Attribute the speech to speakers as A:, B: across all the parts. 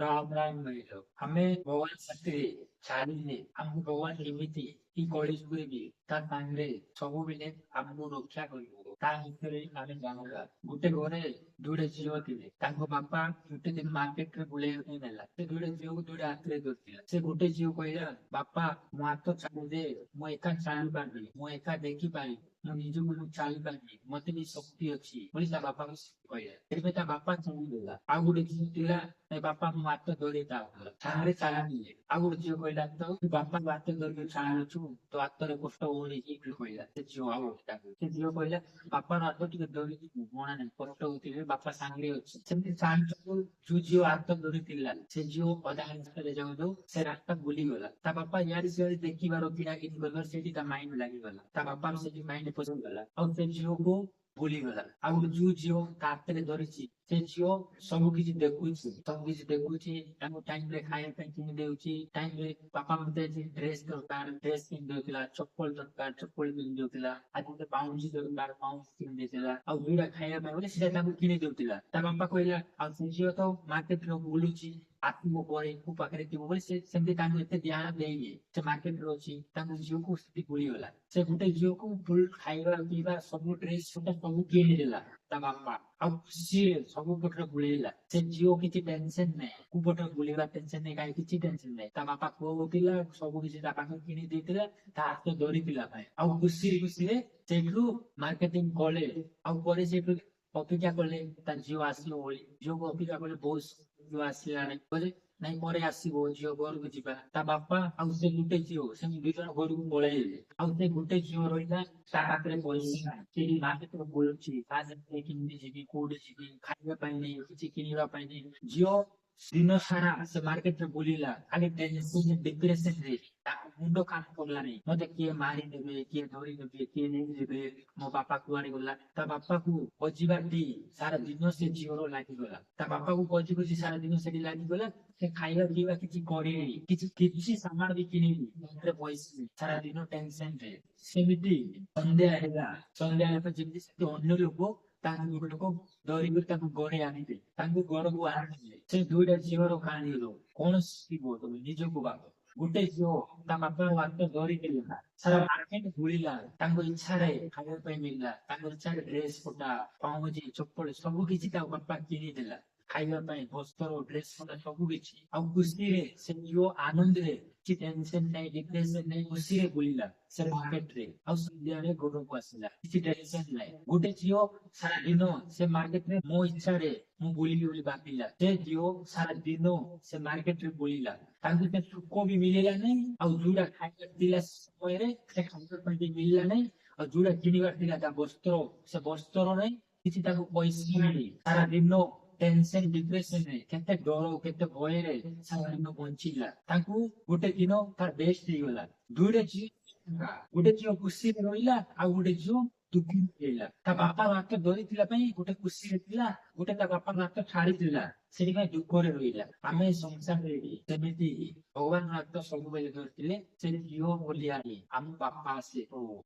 A: राम राम मिळतो ଆମେ ଭଗବାନ ସାଥିରେ ଚାଲିଲେ ଆମକୁ ଭଗବାନ ଏମିତି କି କଳିଯୁଗରେ ବି ତା ସାଙ୍ଗରେ ସବୁବେଳେ ଆମକୁ ରକ୍ଷା କରିବ। ତା ଭିତରେ ଆମେ ଜାଣିବା ଗୋଟେ ଘରେ ଦୁଇଟା ଝିଅ ଥିଲେ। ତାଙ୍କ ବାପା ଗୋଟେ ଦିନ ମାର୍କେଟରେ ବୁଲେଇବା ପାଇଁ ନେଲା। ସେ ଦୁଇଟା ଝିଅକୁ ଦୁଇଟା ହାତରେ ଧରିଥିଲା। ସେ ଗୋଟେ ଝିଅ କହିଲା, ବାପା ମୋ ହାତ ଛାଡ଼ିଦେ, ମୁଁ ଏକା ଚାଲିପାରିବି, ମୁଁ ଏକା ଦେଖିପାରିବି, ମୁଁ ନିଜକୁ ମୁଁ ଚାଲିପାରିବି, ମତେ ବି ଶକ୍ତି ଅଛି ବୋଲି ତା ବାପାକୁ କହିଲା। ସେଥିପାଇଁ ତା ବାପା ଚାଲିଦେଲା। ଆଉ ଗୋଟେ ଝିଅ ଥିଲା, ତା ବାପା ମୋ ହାତ ଧରିଥା ସାଙ୍ଗରେ ଚାଲିଲେ। ଆଉ ଗୋଟେ ଝିଅ କହିଲା, ତ ତୁ ବାପାଙ୍କ ହାତ ଧରିକି ଚାଲୁଛୁ, ତୋ ହାତରେ କଷ୍ଟ ହଉନି କି କହିଲା। ସେ ଝିଅ ଆଉ ଗୋଟାକୁ ସେ ଝିଅ କହିଲା, ବାପାର ହାତ ଟିକେ ଧରିକି ମଣା ନାହିଁ, କଷ୍ଟ ହଉଥିଲେ ବାପା ସାଙ୍ଗରେ ଅଛି। ସେମିତି ଚାଲୁଛୁ, ଯୋଉ ଝିଅ ହାତ ଧରିଥିଲା ସେ ଝିଅ ଅଧା ରାସ୍ତାରେ ଯାଉ ଯାଉ ସେ ରାସ୍ତା ବୁଲିଗଲା। ତା ବାପା ଇଆଡେ ସିଆଡେ ଦେଖିବାର କିଣା କିଣି କରିବାର ସେଇଠି ତା ମାଇଣ୍ଡ ଲାଗିଗଲା। ତା ବାପାର ସେଠି ମାଇଣ୍ଡ ପଶିଗଲା। ଆଉ ସେ ଝିଅକୁ ଭୁଲିଗଲା। ଆଉ ଯୋଉ ଝିଅ ତା ହାତରେ ଧରିଛି ସେ ଝିଅ ସବୁ କିଛି ଦେଖୁଛି, ତାଙ୍କୁ ଟାଇମ ରେ ଖାଇବା ପାଇଁ କିଣି ଦଉଛି, ଟାଇମ ରେ ବାପା ମତେ ଡ୍ରେସ ଦରକାର ଡ୍ରେସ କିଣି ଦଉଥିଲା, ଚପଲ ଦରକାର ଚପଲ କିଣି ଦଉଥିଲା, ଆଜି ଗୋଟେ ପାଉଁଜି ଦରକାର ପାଉଁଜି କିଣି ଦେଇଥିଲା, ଆଉ ଯୋଉଟା ଖାଇବା ପାଇଁ ବୋଲେ ସେଟା ତାଙ୍କୁ କିଣି ଦଉଥିଲା। ତା ବାପା କହିଲା, ଆଉ ସେ ଝିଅ ତ ମାର୍କେଟରେ ବୁଲୁଛି, ଆସିବ ପରେ ମୋ ପାଖରେ ଥିବ ବୋଲି ସେ ସେମିତି ତାଙ୍କୁ ଏତେ ଧ୍ୟାନ ଦେଇନି। ସେ ମାର୍କେଟରେ ଅଛି, ତାଙ୍କୁ ଝିଅକୁ ସେଠି ଭୁଲିଗଲା। ସେ ଗୋଟେ ଝିଅକୁ ଫୁଲ ଖାଇବା ପିଇବା ସବୁ ଡ୍ରେସ ସବୁ କିଣିଦେଲା ତା ବାପା। ଆଉ ଖୁସିରେ ସବୁ ପଟରେ ବୁଲେଇଲା। ସେ ଝିଅ କିଛି ଟେନସନ ନାହିଁ, କୋଉ ପଟରେ ବୁଲେଇବା ଟେନସନ ନାହିଁ, କାହିଁ କିଛି ଟେନସନ ନାହିଁ। ତା ବାପା କହୁଥିଲା ସବୁ କିଛି ତା ପାଖରେ କିଣି ଦେଇଥିଲା, ତା ହାତ ଧରିଥିଲା ପାଇଁ। ଆଉ ଖୁସିରେ ସେଇଠୁ ମାର୍କେଟିଂ କଲେ। ଆଉ ପରେ ସେଇଠୁ ଅପେକ୍ଷା କଲେ ତା ଝିଅ ଆସିବ ବୋଲି। ଝିଅକୁ ଅପେକ୍ଷା କଲେ ବହୁତ ଝିଅ ଆସିଲାଣି କହିଲେ, ନାଇଁ ପରେ ଆସିବ ଝିଅ ଘରକୁ ଯିବା। ତା ବାପା ଆଉ ସେ ଗୋଟେ ଝିଅ ସେ ଦୁଇ ଜଣ ଘରକୁ ପଳେଇଲେ। ଆଉ ସେ ଗୋଟେ ଝିଅ ରହିଲା, ତା ପାଖରେ ପଇସା ନାହିଁ, ସେ ମାର୍କେଟରେ ବୁଲୁଛି, କେମିତି ଯିବି କୋଉଠି ଯିବି, ଖାଇବା ପାଇଁ ନେଇ କିଛି କିଣିବା ପାଇଁ ନେଇ। ଝିଅ ଦିନ ସାରା ସେ ମାର୍କେଟରେ ବୁଲିଲା, ଖାଲି ଟେନସନ ଡିପ୍ରେସନରେ ତା ମୁଣ୍ଡ କାମ କଲାନି। ମତେ କିଏ ମାରିଦେବେ, କିଏ ଧରିଦେବେ, କିଏ ନେଇଯିବେ, ମୋ ବାପା କୁଆଡେ ଗଲା। ତା ବାପାକୁ ଖୋଜିବାଟି ସାରା ଦିନ ସେ ଝିଅର ଲାଗିଗଲା। ତା ବାପାକୁ ଖୋଜି ସାରା ଦିନ ସେଠି ଲାଗିଗଲା। ସେ ଖାଇବା ପିଇବା କିଛି କରିନି, କିଛି ସାମାନ ବି କିଣିନି, ପଇସା ସାରା ଦିନ ଟେନସନରେ। ସେମିତି ସନ୍ଧ୍ୟା ହେଲା ଯେମିତି ସେଠି ଅନ୍ୟ ଲୋକ ତାଙ୍କୁ ଲୋକ ଧରିକି ତାଙ୍କୁ ଘରେ ଆଣିବେ, ତାଙ୍କୁ ଘରକୁ ଆଣିଲେ। ସେ ଦୁଇଟା ଝିଅର କାହାଣୀ କଣ ଶିଖିବ ତମେ ନିଜକୁ ଭାବ। ଗୋଟେ ଝିଅ ତା ବାପା ହାତ ଧରିଥିଲା, ସାରା ମାର୍କେଟ ବୁଲିଲା, ତାଙ୍କ ଇଚ୍ଛାରେ ଖାଇବା ପାଇଁ ମିଳିଲା, ତାଙ୍କ ଇଚ୍ଛାରେ ଡ୍ରେସ ପଟା ପାଉଁଜି ଚପଲ ସବୁ କିଛି ତା ବାପା କିଣିଦେଲା। ଖାଇବା ପାଇଁ ବସ୍ତ୍ର ଡ୍ରେସ ପଟା ସବୁ କିଛି। ଆଉ ଖୁସିରେ ସେ ଝିଅ ଆନନ୍ଦରେ କିଛି ଟେନସନ ନାହିଁ ଡିପ୍ରେସନ ନାହିଁ, ଖୁସିରେ ବୁଲିଲା ସେ ମାର୍କେଟରେ। ଆଉ ସନ୍ଧ୍ୟାରେ ଘରକୁ ଆସିଲା, କିଛି ଟେନସନ ନାହିଁ। ଗୋଟେ ଝିଅ ସାରା ଦିନ ସେ ମାର୍କେଟରେ ମୋ ଇଚ୍ଛାରେ ମୁଁ ବୁଲିବି ବୋଲି ଭାବିଲା। ସେ ଝିଅ ସାରା ଦିନ ସେ ମାର୍କେଟରେ ବୁଲିଲା, ତାଙ୍କୁ ସେ ସୁଖ ବି ମିଳିଲା ନାହିଁ, ଆଉ ଯୋଉଟା ଖାଇବା ଥିଲା ସମୟରେ ସେ ଖାଇବା ପାଇଁ ବି ମିଳିଲା ନାହିଁ, ଆଉ ଯୋଉଟା କିଣିବାର ଥିଲା ତା ବସ୍ତ୍ର ସେ ବସ୍ତ୍ର ନାହିଁ, କିଛି ତାକୁ ପଇସା ନାହିଁ। ସାରା ଦିନ ଟେନସନ ଡିପ୍ରେସନରେ କେତେ ଡର କେତେ ଭୟରେ ସାରା ଦିନ ବଞ୍ଚିଲା। ତାଙ୍କୁ ଗୋଟେ ଦିନ ତାର ବେଷ୍ଟ ହେଇଗଲା। ଦୁଇଟା ଝିଅ, ଗୋଟେ ଝିଅ ଖୁସିରେ ରହିଲା, ଆଉ ଗୋଟେ ଝିଅ ଦୁଃଖୀ ହେଇଲା। ତା ବାପା ହାତ ଧରିଥିଲା ପାଇଁ ଗୋଟେ ଖୁସିରେ ଥିଲା, ଗୋଟେ ତା ବାପା ହାତ ଛାଡିଥିଲା ସେଥିପାଇଁ ଦୁଃଖରେ ରହିଲା। ଆମେ ସଂସାରରେ ବି ସେମିତି ଭଗବାନ ହାତ ସବୁବେଳେ ଧରିଥିଲେ ସେ ଝିଅ ଭଳିଆନି ଆମ ବାପା ଆସେ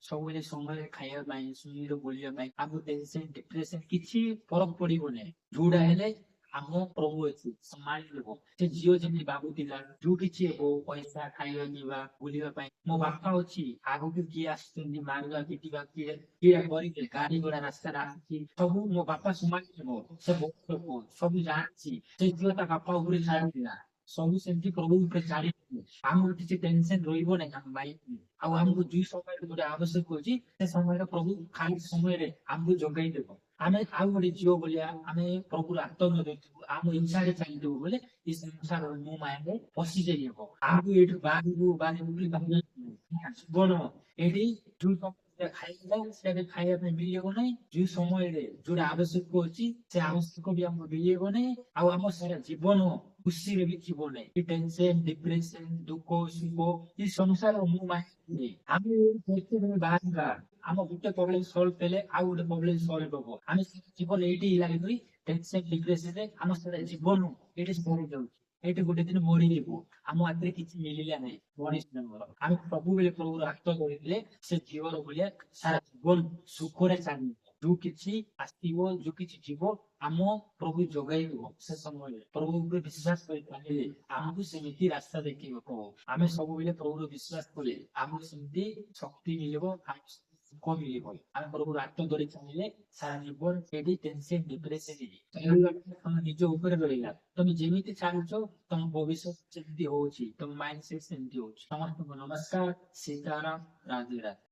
A: ସବୁବେଳେ ସମୟରେ ଖାଇବା ପାଇଁ ସମୟରେ ବୁଲିବା ପାଇଁ। ଆମକୁ ଟେନସନ ଡିପ୍ରେସନ କିଛି ଫରକ ପଡିବ ନାହିଁ। ଯୋଉଟା ହେଲେ ଆମ ପ୍ରଭୁ ଅଛି ସମ୍ଭାଳିଦେବ। ସେ ଝିଅ ଯେମିତି ଭାବୁଥିଲା ଯୋଉ କିଛି ହେବ ପଇସା ଖାଇବା ପିଇବା ବୁଲିବା ପାଇଁ ମୋ ବାପା ଅଛି, ଆଗକୁ କିଏ ଆସୁଛନ୍ତି ମାରିବା ପିଟିବା କିଏ କିଏ କରିବେ, ଗାଡି ଘୋଡା ରାସ୍ତାରେ ଆସୁଛି ସବୁ ମୋ ବାପା ସମ୍ଭାଳିଦେବ। ସେ ବହୁତ ଲୋକ ସବୁ ଜାଣିଛି। ସେ ଝିଅ ତା ବାପା ଉପରେ ଛାଡିଥିଲା, ସବୁ ସେମିତି ପ୍ରଭୁ ଉପରେ ଛାଡିଥିଲେ। ଆମକୁ କିଛି ଟେନସନ ରହିବ ନାହିଁ ଆମ ମାଇଣ୍ଡ। ଆଉ ଆମକୁ ଯୋଉ ସମୟରେ ଗୋଟେ ଆବଶ୍ୟକ ଅଛି ସେ ସମୟରେ ପ୍ରଭୁ ଖାଲି ସମୟରେ ଆମକୁ ଯୋଗାଇ ଦେବ। ଆମେ ଆଉ ଗୋଟେ ଝିଅ ଭଳିଆ ଆମେ ପ୍ରଭୁର ହାତ ନ ଦେଇଥିବୁ, ଆମ ଇଚ୍ଛାରେ ଚାଲିଥିବୁ ବୋଲେ ଏ ସଂସାର ମୋ ମାଇଣ୍ଡରେ ପଶିଯାଇବ। ଆମକୁ ଏଇଠୁ ବାହାରିବୁ ବୋଲି ଜୀବନ ଏଠି ଯୋଉ ସମୟରେ ଖାଇବା ସେଟା ଖାଇବା ପାଇଁ ମିଳିବ ନାହିଁ, ଯୋଉ ସମୟରେ ଯୋଉଟା ଆବଶ୍ୟକ ଅଛି ସେ ଆବଶ୍ୟକ ବି ଆମକୁ ମିଳିବ ନାହିଁ। ଆଉ ଆମ ସାରା ଜୀବନ ଖୁସିରେ ବି ଯିବ ନାହିଁ। ଟେନସନ ଡିପ୍ରେସନ ଦୁଃଖ ସୁଖ ଏ ସଂସାର ମୁଁ ମାଇଣ୍ଡରେ ଆମେ ବାହାରିବା। ଆମ ଗୋଟେ ପ୍ରୋବ୍ଲେମ ସଲ୍ଭ କଲେ ଆଉ ଗୋଟେ ପ୍ରୋବ୍ଲେମ ସଲ୍ଭ ହବ। ଆମେ ଜୀବନ ଏଇଠି ଲାଗିକରି ଟେନସନ ଡିପ୍ରେସନରେ ଆମ ସାରା ଜୀବନ ଏଇଠି ସରିଯାଉଛି। ଏଇଠି ଗୋଟେ ଦିନ ମରିଯିବୁ, ଆମ ହାତରେ କିଛି ମିଳିଲା ନାହିଁ ମଣିଷ ଜନ୍ମର। ଆମେ ସବୁବେଳେ ପ୍ରଭୁର ହାତ ଧରିଥିଲେ ସେ ଝିଅର ଭଳିଆ ସାରା ଜୀବନ ସୁଖରେ ଚାଲିବ। ଯୋଉ କିଛି ଆସିବ ଯୋଉ କିଛି ଯିବ ଆମ ପ୍ରଭୁ ଯୋଗାଇବ ସେ ସମୟରେ ପ୍ରଭୁ ଉପରେ ବିଶ୍ୱାସ କରି ଚାଲିଲେ ଆମକୁ ସେମିତି ରାସ୍ତା ଦେଖେଇବ ପ୍ରଭୁ। ଆମେ ସବୁବେଳେ ପ୍ରଭୁର ବିଶ୍ୱାସ କଲେ ଆମକୁ ସେମିତି ଶକ୍ତି ମିଳିବ, ଆମକୁ ସୁଖ ମିଳିବ। ଆମେ ପ୍ରଭୁର ହାତ ଧରି ଚାଲିଲେ ସାରା ଜୀବନ କେବେ ଟେନସନ ଡିପ୍ରେସନ ତମ ନିଜ ଉପରେ ରହିଲା। ତମେ ଯେମିତି ଚାଲୁଛ ତମ ଭବିଷ୍ୟତ ସେମିତି ହଉଛି, ତମ ମାଇଣ୍ଡ ସେଟ ସେମିତି ହଉଛି। ସମସ୍ତଙ୍କୁ ନମସ୍କାର, ସୀତାରାମ, ରାଧେ ରାଧେ।